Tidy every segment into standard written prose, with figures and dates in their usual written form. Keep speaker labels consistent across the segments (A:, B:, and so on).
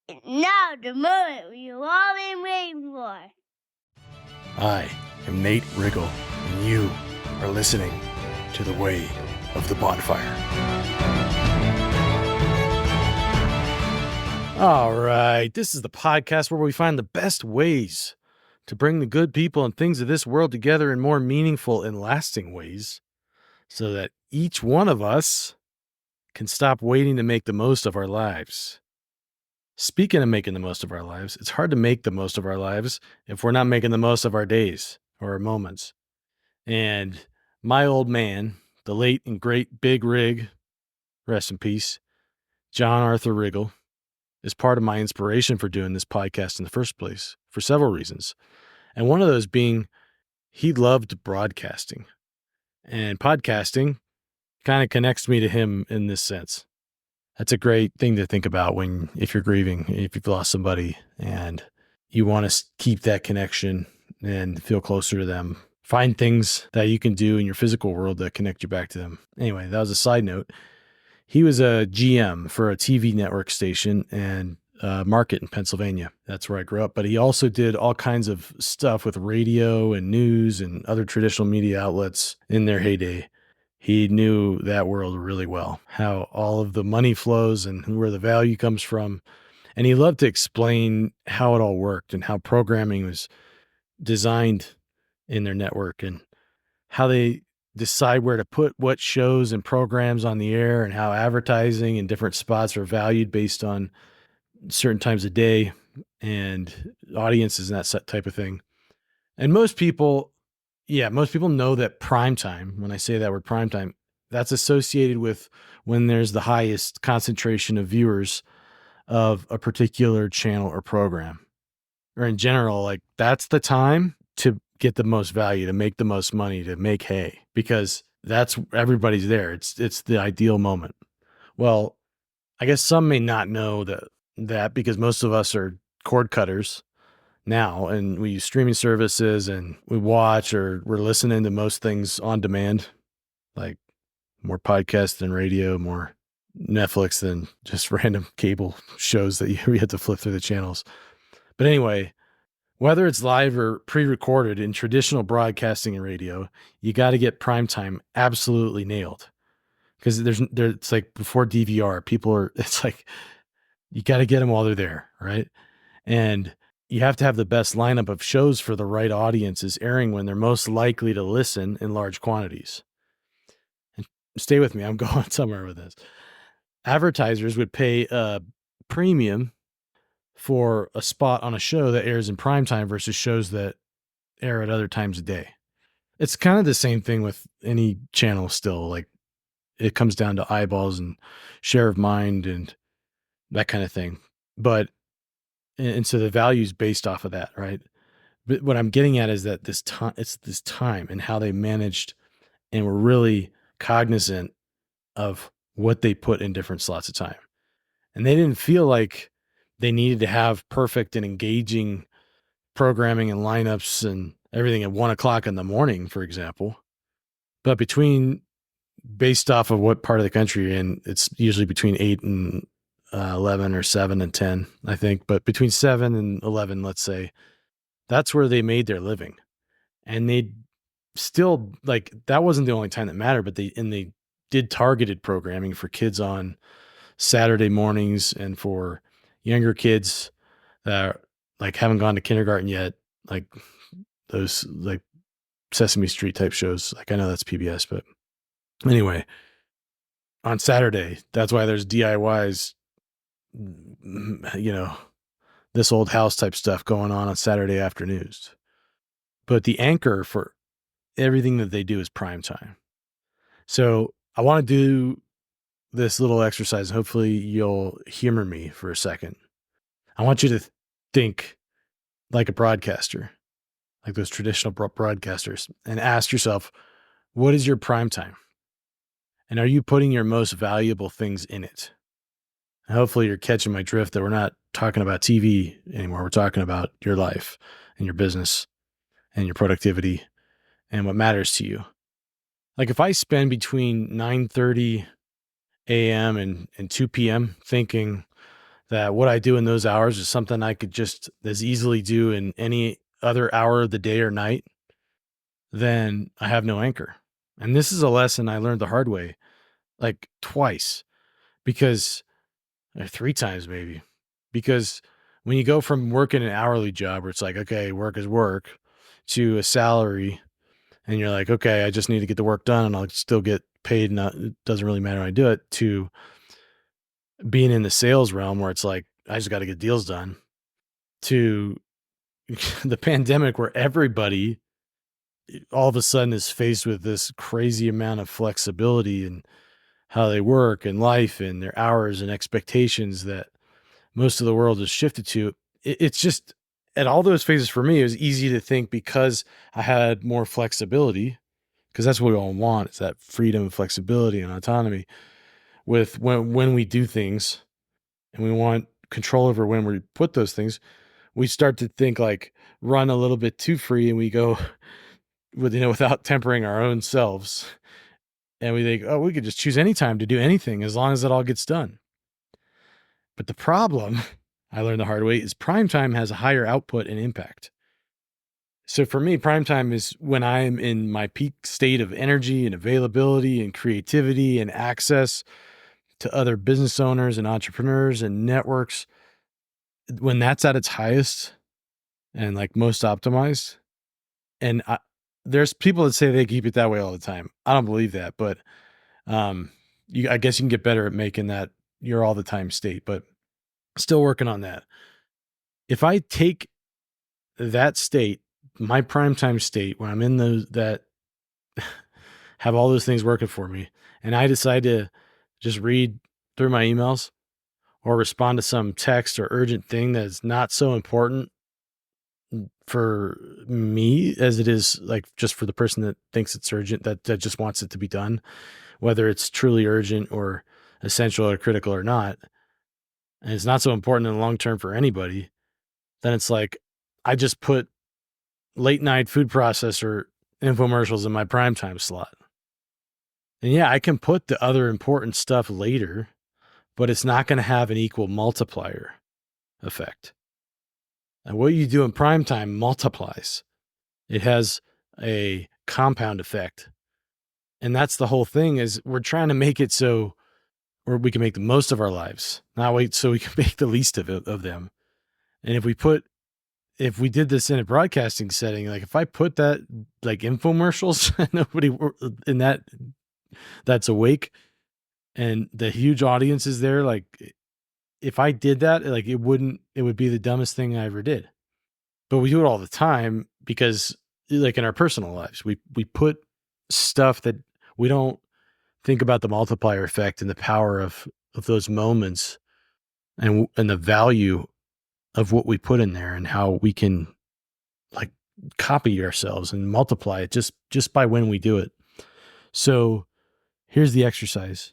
A: Now the moment we've all been waiting for.
B: I am Nate Riggle, and you are listening to The Way of the Bonfire. All right, this is the podcast where we find the best ways to bring the good people and things of this world together in more meaningful and lasting ways so that each one of us can stop waiting to make the most of our lives. Speaking of making the most of our lives, it's hard to make the most of our lives if we're not making the most of our days or our moments. And my old man, the late and great Big Rig, rest in peace, John Arthur Riggle, is part of my inspiration for doing this podcast in the first place for several reasons. And one of those being he loved broadcasting. And podcasting kind of connects me to him in this sense. That's a great thing to think about if you're grieving, if you've lost somebody and you want to keep that connection and feel closer to them. Find things that you can do in your physical world that connect you back to them. Anyway, that was a side note. He was a GM for a TV network station and market in Pennsylvania. That's where I grew up. But he also did all kinds of stuff with radio and news and other traditional media outlets in their heyday. He knew that world really well, how all of the money flows and where the value comes from. And he loved to explain how it all worked and how programming was designed in their network and how they decide where to put what shows and programs on the air and how advertising in different spots are valued based on certain times of day and audiences and that type of thing. And most people know that primetime, when I say that word primetime, that's associated with when there's the highest concentration of viewers of a particular channel or program. Or in general, like that's the time to get the most value, to make the most money, to make hay, because that's everybody's there. It's the ideal moment. Well, I guess some may not know that because most of us are cord cutters now, and we use streaming services and we watch or we're listening to most things on demand, like more podcasts than radio, more Netflix than just random cable shows that you have to flip through the channels. But anyway, whether it's live or pre-recorded in traditional broadcasting and radio, you got to get primetime absolutely nailed. Because it's like before DVR, it's like, you got to get them while they're there, right? And you have to have the best lineup of shows for the right audiences airing when they're most likely to listen in large quantities. And stay with me, I'm going somewhere with this. Advertisers would pay a premium for a spot on a show that airs in primetime versus shows that air at other times of day. It's kind of the same thing with any channel still. Like, it comes down to eyeballs and share of mind and that kind of thing. But, and so the value is based off of that, right? But what I'm getting at is that it's this time and how they managed and were really cognizant of what they put in different slots of time. And they didn't feel like they needed to have perfect and engaging programming and lineups and everything at 1:00 in the morning, for example. But based off of what part of the country you're in, it's usually between 8 and 11 or 7 and 10, I think. But between 7 and 11, let's say, that's where they made their living. And they still, like, that wasn't the only time that mattered, but they did targeted programming for kids on Saturday mornings and for younger kids that like haven't gone to kindergarten yet, like those like Sesame Street type shows. Like, I know that's PBS, but anyway, on Saturday, that's why there's DIYs, this old house type stuff going on Saturday afternoons. But the anchor for everything that they do is primetime. So I want to do this little exercise. Hopefully you'll humor me for a second. I want you to think like a broadcaster, like those traditional broadcasters, and ask yourself, what is your primetime? And are you putting your most valuable things in it? And hopefully you're catching my drift that we're not talking about TV anymore. We're talking about your life and your business and your productivity and what matters to you. Like, if I spend between 9:30 a.m. and 2 p.m. thinking that what I do in those hours is something I could just as easily do in any other hour of the day or night, then I have no anchor. And this is a lesson I learned the hard way, like twice, because or three times maybe, because when you go from working an hourly job where it's like, okay, work is work, to a salary, and you're like, okay, I just need to get the work done and I'll still get paid. It doesn't really matter when I do it, to being in the sales realm where it's like, I just got to get deals done, to the pandemic where everybody all of a sudden is faced with this crazy amount of flexibility and how they work and life and their hours and expectations that most of the world has shifted to. It's just at all those phases for me, it was easy to think because I had more flexibility, because that's what we all want, is that freedom and flexibility and autonomy with when we do things, and we want control over when we put those things. We start to think like run a little bit too free, and we go with, without tempering our own selves. And we think, oh, we could just choose any time to do anything as long as it all gets done. But the problem, I learned the hard way, is prime time has a higher output and impact. So for me, prime time is when I'm in my peak state of energy and availability and creativity and access to other business owners and entrepreneurs and networks. When that's at its highest and like most optimized, and there's people that say they keep it that way all the time. I don't believe that, but I guess you can get better at making that your all the time state, but still working on that. If I take that state, my primetime state, when I'm in those that have all those things working for me, and I decide to just read through my emails or respond to some text or urgent thing that's not so important for me as it is like just for the person that thinks it's urgent, that just wants it to be done, whether it's truly urgent or essential or critical or not, and it's not so important in the long term for anybody, then it's like I just put late night food processor infomercials in my primetime slot. And yeah, I can put the other important stuff later, but it's not going to have an equal multiplier effect. And what you do in primetime multiplies. It has a compound effect. And that's the whole thing, is we're trying to make it so where we can make the most of our lives, not wait so we can make the least of them. And if we did this in a broadcasting setting, like if I put that like infomercials, nobody in that's awake and the huge audience is there, like if I did that, like it would be the dumbest thing I ever did. But we do it all the time because like in our personal lives, we put stuff that we don't think about the multiplier effect and the power of those moments, and the value of what we put in there and how we can like copy ourselves and multiply it just by when we do it. So here's the exercise.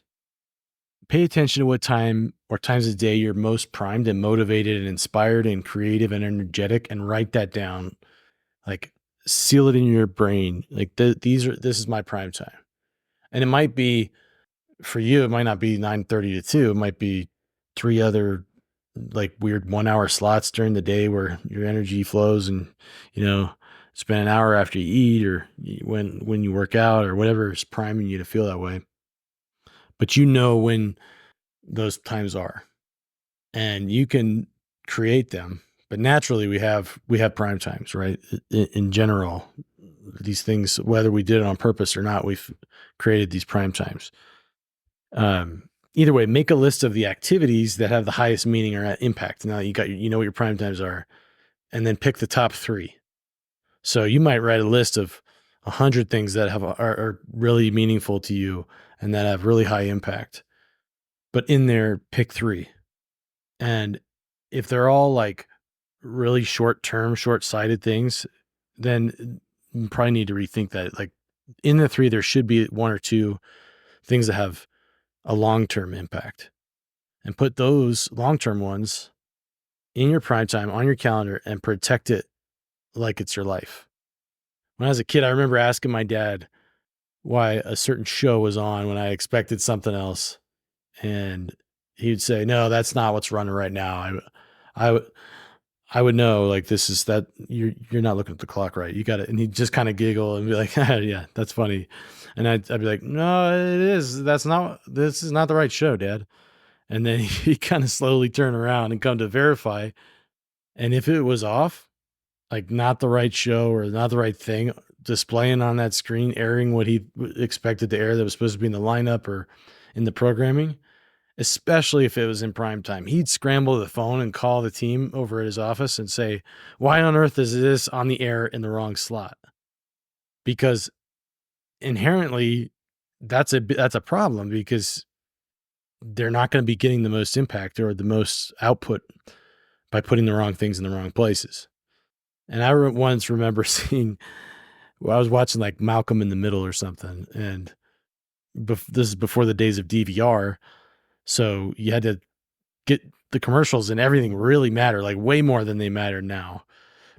B: Pay attention to what time or times of day you're most primed and motivated and inspired and creative and energetic, and write that down. Like seal it in your brain. Like this is my prime time. And it might be for you, it might not be 9:30 to 2. It might be three other like weird 1 hour slots during the day where your energy flows, and spend an hour after you eat or when you work out or whatever is priming you to feel that way. But when those times are, and you can create them. But naturally we have prime times, right? In general, these things, whether we did it on purpose or not, we've created these prime times. Either way, make a list of the activities that have the highest meaning or impact. Now you know what your prime times are, and then pick the top 3. So you might write a list of 100 things that are really meaningful to you and that have really high impact. But in there, pick 3. And if they're all like really short-term, short-sighted things, then you probably need to rethink that. Like in the 3, there should be 1 or 2 things that have a long-term impact, and put those long-term ones in your prime time on your calendar and protect it like it's your life. When I was a kid, I remember asking my dad why a certain show was on when I expected something else. And he'd say, "No, that's not what's running right now. I would I would know, like, this is that you're not looking at the clock right. You got it." And he'd just kind of giggle and be like, "Yeah, that's funny." And I'd be like, "No, it is. This is not the right show, Dad." And then he kind of slowly turn around and come to verify. And if it was off, like not the right show or not the right thing displaying on that screen, airing what he expected to air that was supposed to be in the lineup or in the programming, especially if it was in prime time, he'd scramble the phone and call the team over at his office and say, "Why on earth is this on the air in the wrong slot?" Because inherently, that's a problem because they're not going to be getting the most impact or the most output by putting the wrong things in the wrong places. And I once remember seeing, well, I was watching like Malcolm in the Middle or something, and this is before the days of DVR, so you had to get the commercials and everything really mattered, like way more than they matter now,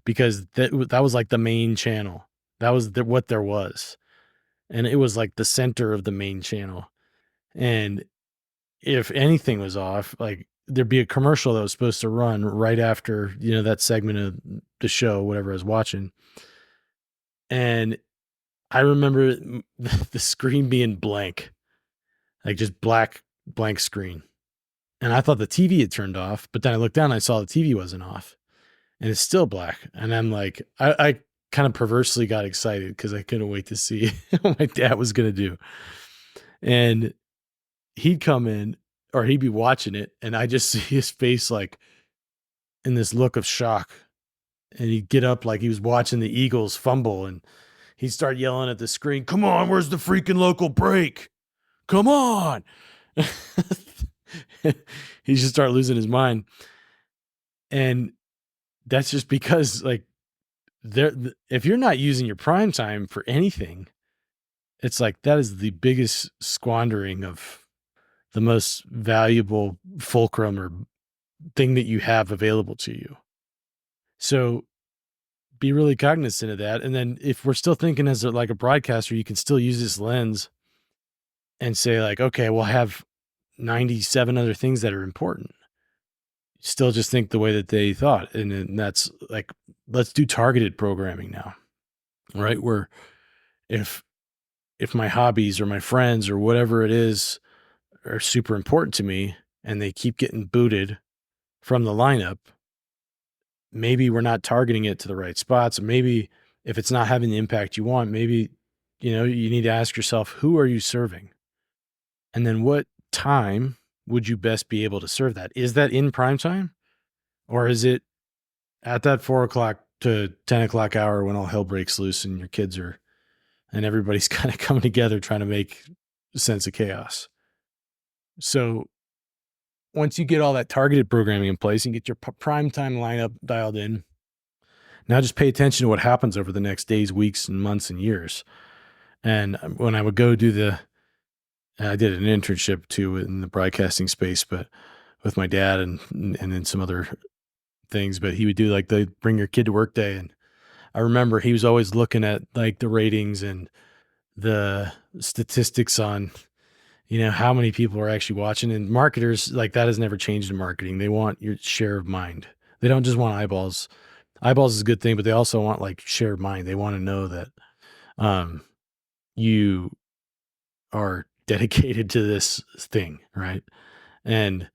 B: because that was like the main channel. That was what there was, and it was like the center of the main channel. And if anything was off, like there'd be a commercial that was supposed to run right after that segment of the show, whatever I was watching, and I remember the screen being blank, like just blank screen. And I thought the TV had turned off, but then I looked down and I saw the TV wasn't off and it's still black. And I'm like, I kind of perversely got excited because I couldn't wait to see what my dad was going to do. And he'd come in or he'd be watching it and I just see his face like in this look of shock. And he'd get up like he was watching the Eagles fumble and he'd start yelling at the screen, "Come on, where's the freaking local break? Come on." He should start losing his mind. And that's just because like if you're not using your prime time for anything, it's like that is the biggest squandering of the most valuable fulcrum or thing that you have available to you. So be really cognizant of that. And then if we're still thinking as like a broadcaster, you can still use this lens and say like, okay, we'll have 97 other things that are important. Still just think the way that they thought. And that's like, let's do targeted programming now, right? Where if my hobbies or my friends or whatever it is are super important to me and they keep getting booted from the lineup, maybe we're not targeting it to the right spots. Maybe if it's not having the impact you want, maybe, you need to ask yourself, who are you serving? And then what time would you best be able to serve that? Is that in prime time or is it at that 4 o'clock to 10 o'clock hour when all hell breaks loose and your kids are, and everybody's kind of coming together trying to make sense of chaos? So once you get all that targeted programming in place and get your prime time lineup dialed in, now just pay attention to what happens over the next days, weeks, and months and years. And when I would go do I did an internship too in the broadcasting space, but with my dad and then some other things, but he would do like the bring your kid to work day. And I remember he was always looking at like the ratings and the statistics on, how many people are actually watching. And marketers, like, that has never changed in marketing. They want your share of mind. They don't just want eyeballs. Eyeballs is a good thing, but they also want like share of mind. They want to know that you are dedicated to this thing, right? And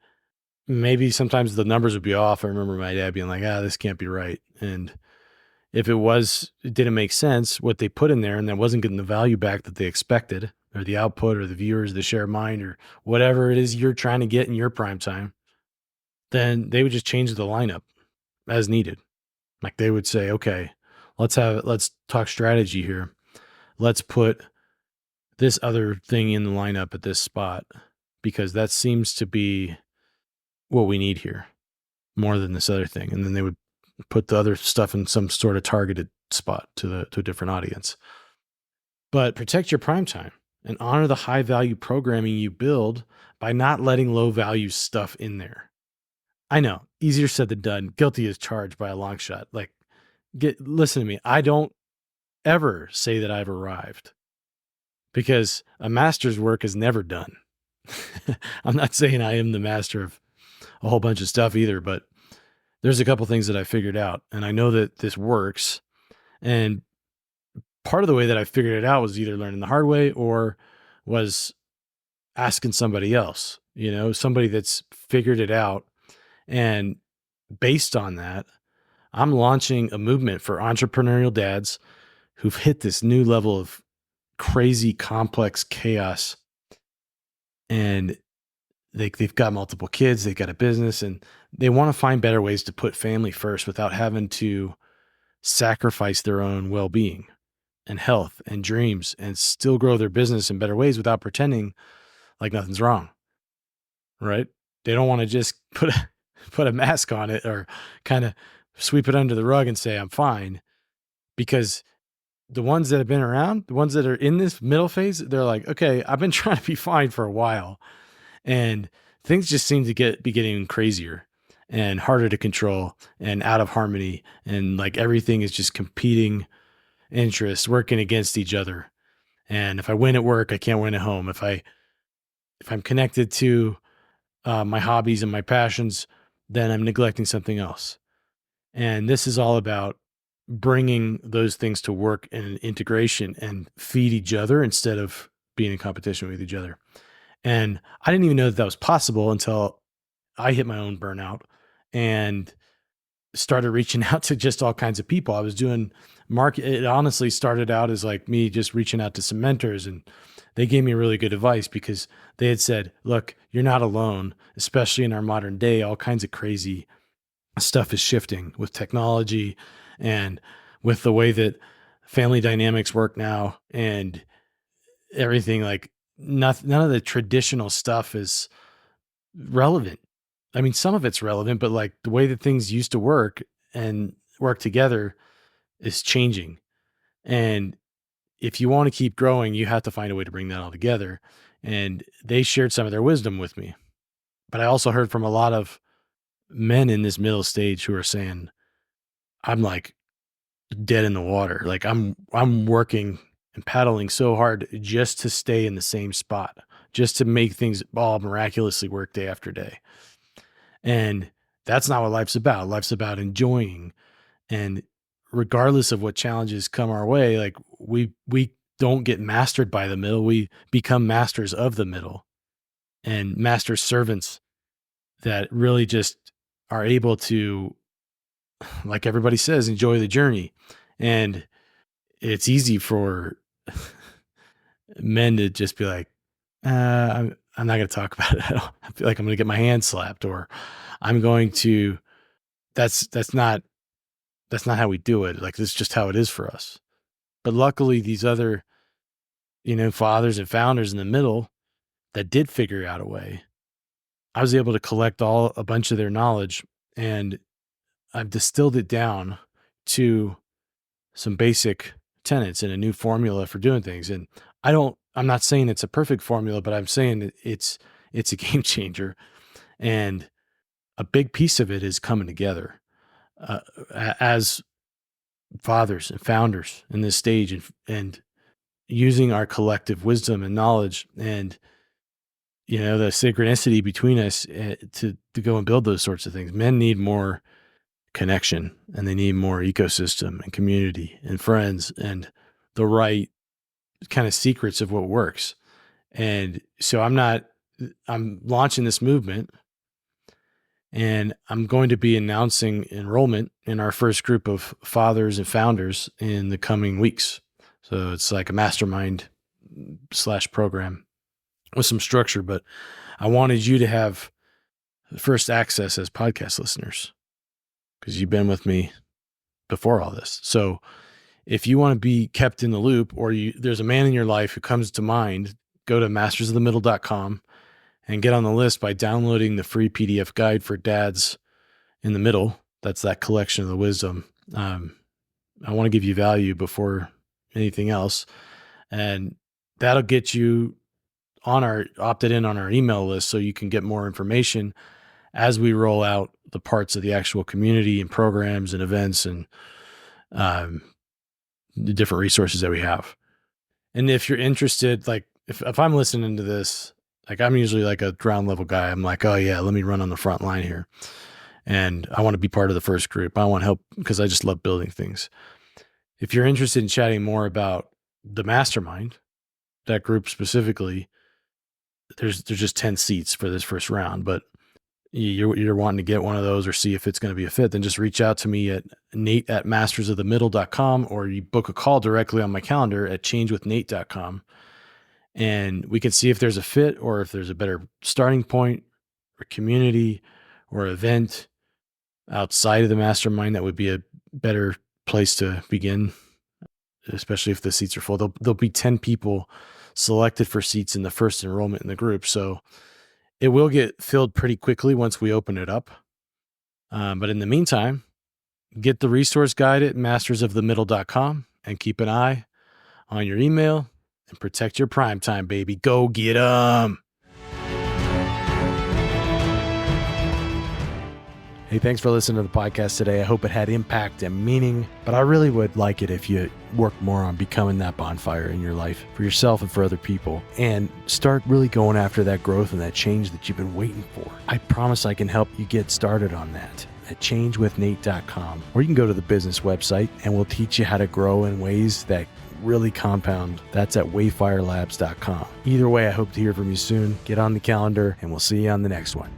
B: maybe sometimes the numbers would be off. I remember my dad being like, this can't be right. And if it didn't make sense what they put in there and that wasn't getting the value back that they expected, or the output or the viewers, the share of mind, or whatever it is you're trying to get in your prime time, then they would just change the lineup as needed. Like they would say, okay, let's talk strategy here. Let's put this other thing in the lineup at this spot because that seems to be what we need here more than this other thing. And then they would put the other stuff in some sort of targeted spot to a different audience. But protect your prime time and honor the high value programming you build by not letting low value stuff in there. I know, easier said than done. Guilty as charged by a long shot. Like, listen to me. I don't ever say that I've arrived because a master's work is never done. I'm not saying I am the master of a whole bunch of stuff either, but there's a couple things that I figured out, and I know that this works. And part of the way that I figured it out was either learning the hard way or was asking somebody else, somebody that's figured it out. And based on that, I'm launching a movement for entrepreneurial dads who've hit this new level of crazy complex chaos. And they've got multiple kids, they've got a business, and they want to find better ways to put family first without having to sacrifice their own well-being and health and dreams and still grow their business in better ways without pretending like nothing's wrong. Right? They don't want to just put a mask on it or kind of sweep it under the rug and say I'm fine, because the ones that have been around, the ones that are in this middle phase, they're like, okay, I've been trying to be fine for a while, and things just seem to be getting crazier and harder to control and out of harmony, and like everything is just competing interests working against each other. And if I win at work, I can't win at home. If I'm connected to my hobbies and my passions, then I'm neglecting something else. And this is all about bringing those things to work in integration and feed each other instead of being in competition with each other. And I didn't even know that that was possible until I hit my own burnout and started reaching out to just all kinds of people. I was doing market. It honestly started out as like me just reaching out to some mentors, and they gave me really good advice because they had said, look, you're not alone, especially in our modern day. All kinds of crazy stuff is shifting with technology and with the way that family dynamics work now, and everything. Like none of the traditional stuff is relevant. I mean, some of it's relevant, but like the way that things used to work and work together is changing. And if you want to keep growing, you have to find a way to bring that all together. And they shared some of their wisdom with me. But I also heard from a lot of men in this middle stage who are saying, I'm like dead in the water. Like I'm working and paddling so hard just to stay in the same spot, just to make things all miraculously work day after day. And that's not what life's about. Life's about enjoying. And regardless of what challenges come our way, like we don't get mastered by the middle. We become masters of the middle and master servants that really just are able to, like everybody says, enjoy the journey. And it's easy for men to just be like, I'm not going to talk about it. I feel like I'm going to get my hand slapped, or I'm going to, that's not how we do it. Like, this is just how it is for us. But luckily these other, fathers and founders in the middle that did figure out a way, I was able to collect a bunch of their knowledge, and I've distilled it down to some basic tenets and a new formula for doing things. And I'm not saying it's a perfect formula, but I'm saying that it's a game changer. And a big piece of it is coming together uh, as fathers and founders in this stage, and using our collective wisdom and knowledge and the synchronicity between us to go and build those sorts of things. Men need more connection, and they need more ecosystem and community and friends and the right kind of secrets of what works. And so I'm launching this movement, and I'm going to be announcing enrollment in our first group of fathers and founders in the coming weeks. So it's like a mastermind / program with some structure, but I wanted you to have first access as podcast listeners because you've been with me before all this. So if you want to be kept in the loop, or there's a man in your life who comes to mind, go to mastersofthemiddle.com and get on the list by downloading the free PDF guide for dads in the middle. That's that collection of the wisdom. I want to give you value before anything else. And that'll get you opted in on our email list, so you can get more information as we roll out the parts of the actual community and programs and events and the different resources that we have. And if you're interested, like if I'm listening to this Like I'm usually like a ground level guy. I'm like, oh yeah, let me run on the front line here. And I want to be part of the first group. I want help because I just love building things. If you're interested in chatting more about the mastermind, that group specifically, there's just 10 seats for this first round, but you're wanting to get one of those or see if it's going to be a fit, then just reach out to me at nate@mastersofthemiddle.com, or you book a call directly on my calendar at changewithnate.com. And we can see if there's a fit or if there's a better starting point or community or event outside of the mastermind that would be a better place to begin, especially if the seats are full. There'll be 10 people selected for seats in the first enrollment in the group. So it will get filled pretty quickly once we open it up. But in the meantime, get the resource guide at mastersofthemiddle.com and keep an eye on your email and protect your Primetime, baby. Go get 'em. Hey, thanks for listening to the podcast today. I hope it had impact and meaning, but I really would like it if you work more on becoming that bonfire in your life for yourself and for other people, and start really going after that growth and that change that you've been waiting for. I promise I can help you get started on that at changewithnate.com, or you can go to the business website and we'll teach you how to grow in ways that really compound. That's at wayfirelabs.com. Either way, I hope to hear from you soon. Get on the calendar and we'll see you on the next one.